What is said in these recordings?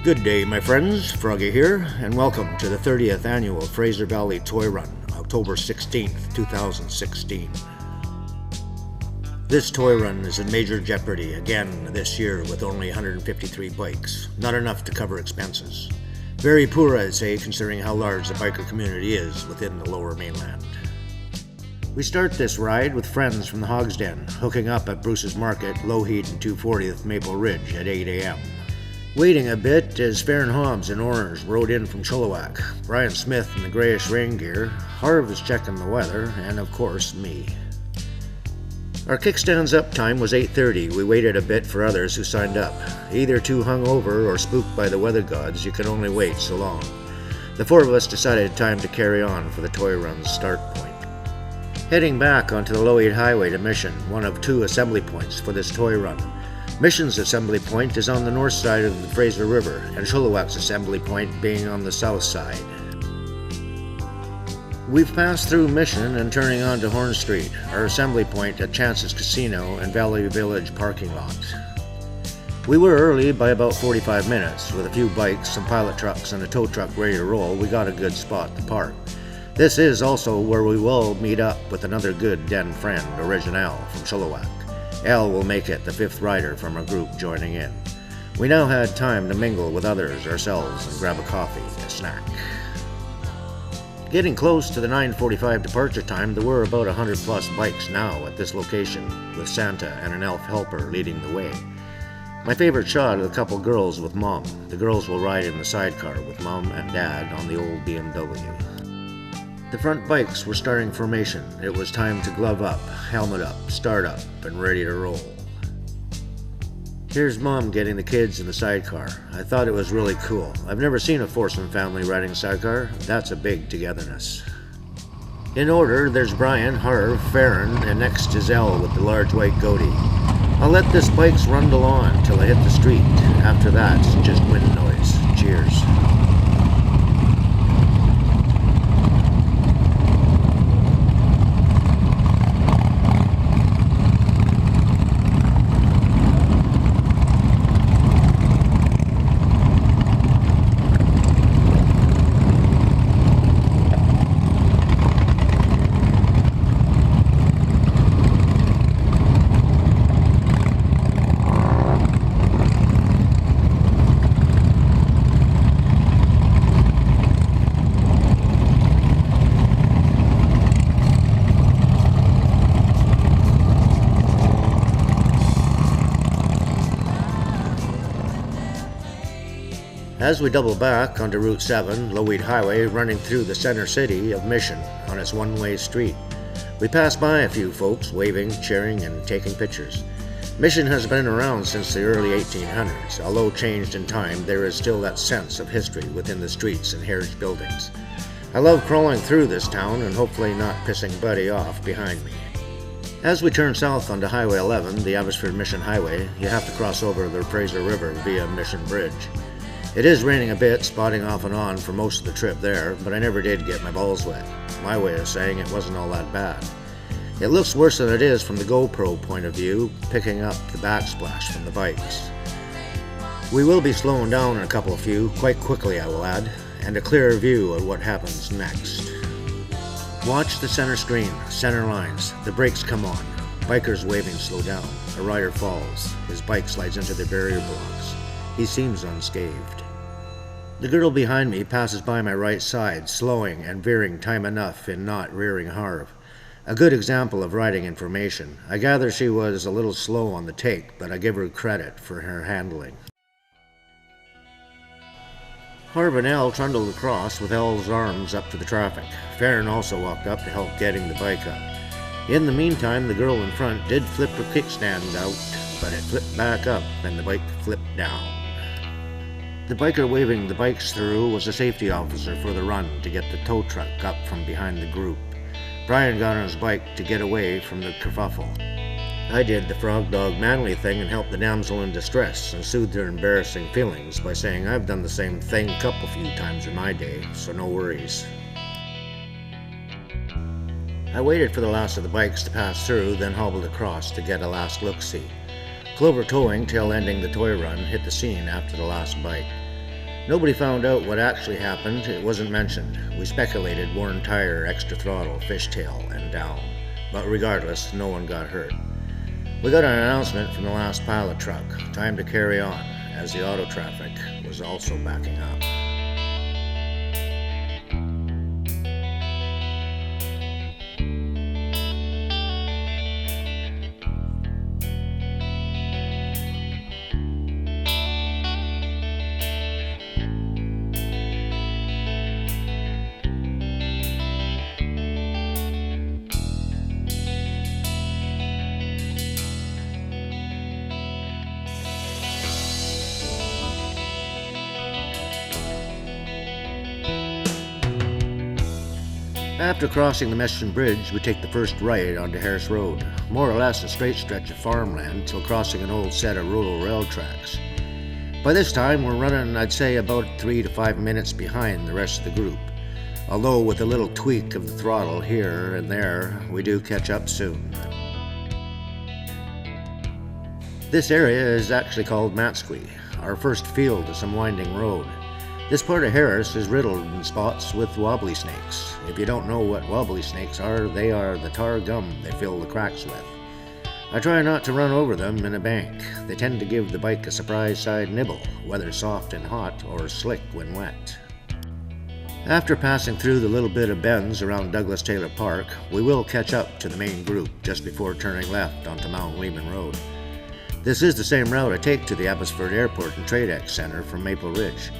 Good day, my friends. Froggy here, and welcome to the 30th annual FraserValley ToyRun, October 16th, 2016. This toy run is in major jeopardy again this year with only 153 bikes, not enough to cover expenses. Very poor, I'd say, considering how large the biker community is within the lower mainland. We start this ride with friends from the Hogs Den, hooking up at Bruce's Market, Lowheat and 240th Maple Ridge at 8 a.m. Waiting a bit as Farron Hobbs in orange rode in from Chilliwack, Brian Smith in the grayish rain gear, Harv is checking the weather, and of course me. Our kickstands up time was 8:30. We waited a bit for others who signed up. Either too hungover or spooked by the weather gods, you can only wait so long. The four of us decided time to carry on for the toy run's start point. Heading back onto the Lowheat Highway to Mission, one of two assembly points for this toy run. Mission's assembly point is on the north side of the Fraser River, and Chilliwack's assembly point being on the south side. We've passed through Mission and turning on to Horn Street, our assembly point at Chance's Casino and Valley Village parking lot. We were early by about 45 minutes. With a few bikes, some pilot trucks, and a tow truck ready to roll, we got a good spot to park. This is also where we will meet up with another good den friend, Original from Chilliwack. Elle will make it the fifth rider from our group joining in. We now had time to mingle with others ourselves and grab a coffee, a snack. Getting close to the 9:45 departure time, there were about 100 plus bikes now at this location, with Santa and an elf helper leading the way. My favorite shot of the couple girls with Mom. The girls will ride in the sidecar with Mom and Dad on the old BMW. The front bikes were starting formation. It was time to glove up, helmet up, start up, and ready to roll. Here's Mom getting the kids in the sidecar. I thought it was really cool. I've never seen a foursome family riding sidecar. That's a big togetherness. In order, there's Brian, Harv, Farron, and next is Elle with the large white goatee. I'll let this bikes rundle on till I hit the street. After that, it's just wind noise. Cheers. As we double back onto Route 7, Lowheat Highway, running through the center city of Mission on its one-way street, we pass by a few folks waving, cheering, and taking pictures. Mission has been around since the early 1800s. Although changed in time, there is still that sense of history within the streets and heritage buildings. I love crawling through this town and hopefully not pissing Buddy off behind me. As we turn south onto Highway 11, the Abbotsford Mission Highway, you have to cross over the Fraser River via Mission Bridge. It is raining a bit, spotting off and on for most of the trip there, but I never did get my balls wet. My way of saying it wasn't all that bad. It looks worse than it is from the GoPro point of view, picking up the backsplash from the bikes. We will be slowing down in a couple of few, quite quickly I will add, and a clearer view of what happens next. Watch the center screen, center lines, the brakes come on, bikers waving slow down, a rider falls, his bike slides into the barrier blocks. He seems unscathed. The girl behind me passes by my right side, slowing and veering time enough in not rearing Harv. A good example of riding information. I gather she was a little slow on the take, but I give her credit for her handling. Harv and Elle trundled across with Elle's arms up to the traffic. Farron also walked up to help getting the bike up. In the meantime, the girl in front did flip her kickstand out, but it flipped back up and the bike flipped down. The biker waving the bikes through was a safety officer for the run to get the tow truck up from behind the group. Brian got on his bike to get away from the kerfuffle. I did the frog dog manly thing and helped the damsel in distress and soothed her embarrassing feelings by saying I've done the same thing a couple few times in my day, so no worries. I waited for the last of the bikes to pass through, then hobbled across to get a last look-see. Clover Towing, tail-ending the toy run, hit the scene after the last bike. Nobody found out what actually happened. It wasn't mentioned. We speculated worn tire, extra throttle, fishtail, and down. But regardless, no one got hurt. We got an announcement from the last pilot truck. Time to carry on, as the auto traffic was also backing up. After crossing the Mission Bridge, we take the first right onto Harris Road, more or less a straight stretch of farmland till crossing an old set of rural rail tracks. By this time, we're running, I'd say, about 3 to 5 minutes behind the rest of the group. Although with a little tweak of the throttle here and there, we do catch up soon. This area is actually called Matsqui, our first field of some winding road. This part of Harris is riddled in spots with wobbly snakes. If you don't know what wobbly snakes are, they are the tar gum they fill the cracks with. I try not to run over them in a bank. They tend to give the bike a surprise side nibble, whether soft and hot or slick when wet. After passing through the little bit of bends around Douglas Taylor Park, we will catch up to the main group just before turning left onto Mount Lehman Road. This is the same route I take to the Abbotsford Airport and TradeX Center from Maple Ridge.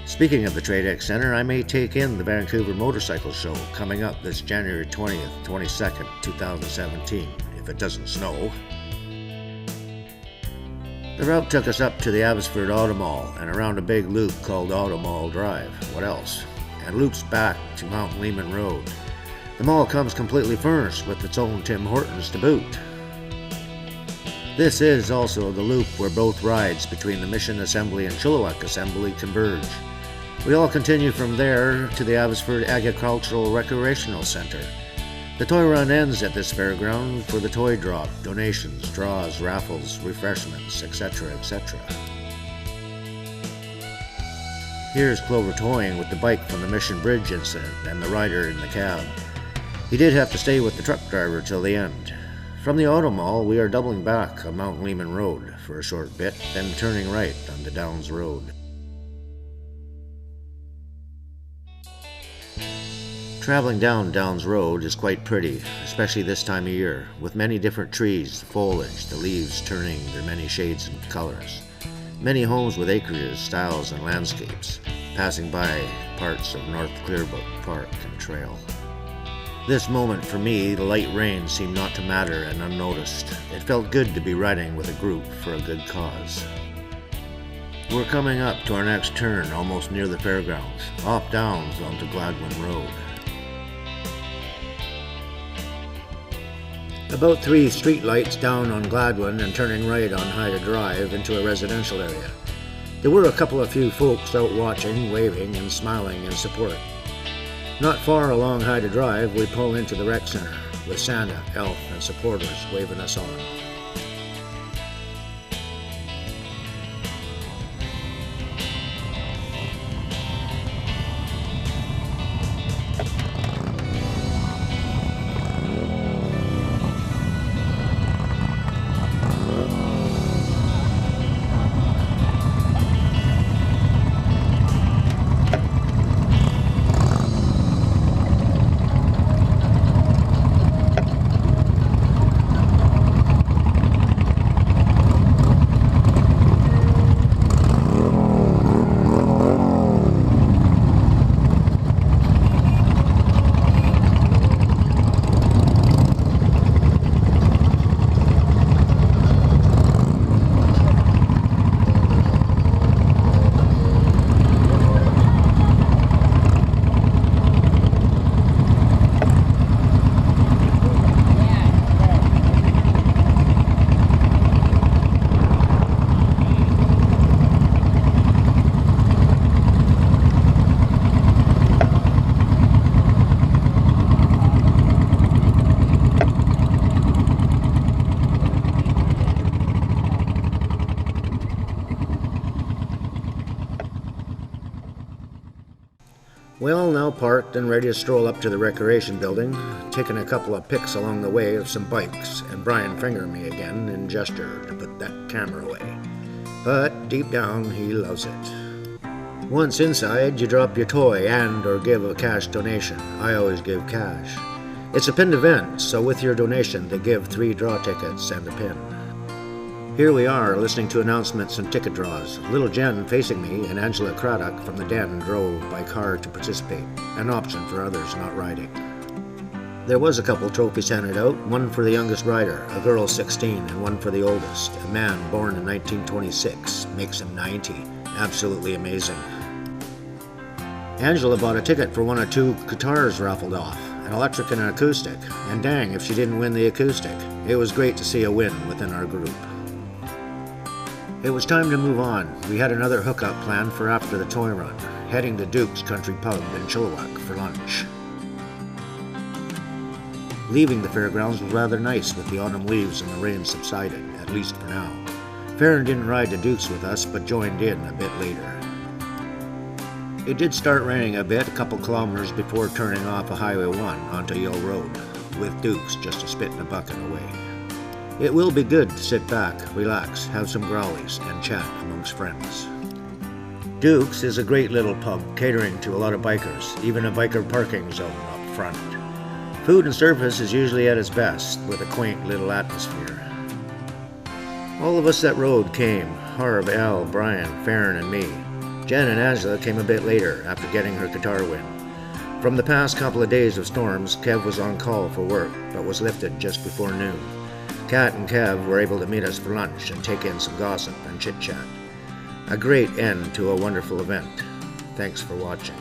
Speaking of the TradeX Center, I may take in the Vancouver Motorcycle Show coming up this January 20th, 22nd, 2017, if it doesn't snow. The route took us up to the Abbotsford Auto Mall and around a big loop called Auto Mall Drive, what else, and loops back to Mount Lehman Road. The mall comes completely furnished with its own Tim Hortons to boot. This is also the loop where both rides between the Mission Assembly and Chilliwack Assembly converge. We all continue from there to the Abbotsford Agricultural Recreational Center. The toy run ends at this fairground for the toy drop, donations, draws, raffles, refreshments, etc., etc. Here's Clover toying with the bike from the Mission Bridge incident and the rider in the cab. He did have to stay with the truck driver till the end. From the Auto Mall, we are doubling back on Mount Lehman Road for a short bit, then turning right onto Downs Road. Traveling down Downs Road is quite pretty, especially this time of year, with many different trees, the foliage, the leaves turning their many shades and colors. Many homes with acreages, styles, and landscapes, passing by parts of North Clearbrook Park and Trail. This moment for me, the light rain seemed not to matter and unnoticed. It felt good to be riding with a group for a good cause. We're coming up to our next turn, almost near the fairgrounds, off Downs onto Gladwin Road. About 3 street lights down on Gladwin and turning right on Hyder Drive into a residential area. There were a couple of few folks out watching, waving, and smiling in support. Not far along Hyder Drive, we pull into the rec center, with Santa, Elf, and supporters waving us on. We all now parked and ready to stroll up to the recreation building, taking a couple of pics along the way of some bikes, and Brian fingered me again and gestured to put that camera away. But deep down, he loves it. Once inside, you drop your toy and or give a cash donation. I always give cash. It's a pinned event, so with your donation, they give 3 draw tickets and a pin. Here we are, listening to announcements and ticket draws. Little Jen facing me and Angela Craddock from the den drove by car to participate, an option for others not riding. There was a couple trophies handed out, one for the youngest rider, a girl 16, and one for the oldest, a man born in 1926, makes him 90. Absolutely amazing. Angela bought a ticket for one of 2 guitars raffled off, an electric and an acoustic, and dang if she didn't win the acoustic. It was great to see a win within our group. It was time to move on. We had another hookup planned for after the toy run, heading to Duke's Country Pub in Chilliwack for lunch. Leaving the fairgrounds was rather nice with the autumn leaves and the rain subsided, at least for now. Farron didn't ride to Duke's with us, but joined in a bit later. It did start raining a bit, a couple kilometers before turning off of Highway 1 onto Yale Road, with Duke's just a spit in a bucket away. It will be good to sit back, relax, have some growlies, and chat amongst friends. Duke's is a great little pub catering to a lot of bikers, even a biker parking zone up front. Food and service is usually at its best, with a quaint little atmosphere. All of us that rode came, Harv, Al, Brian, Farron, and me. Jen and Angela came a bit later after getting her guitar win. From the past couple of days of storms, Kev was on call for work, but was lifted just before noon. Kat and Kev were able to meet us for lunch and take in some gossip and chit-chat. A great end to a wonderful event. Thanks for watching.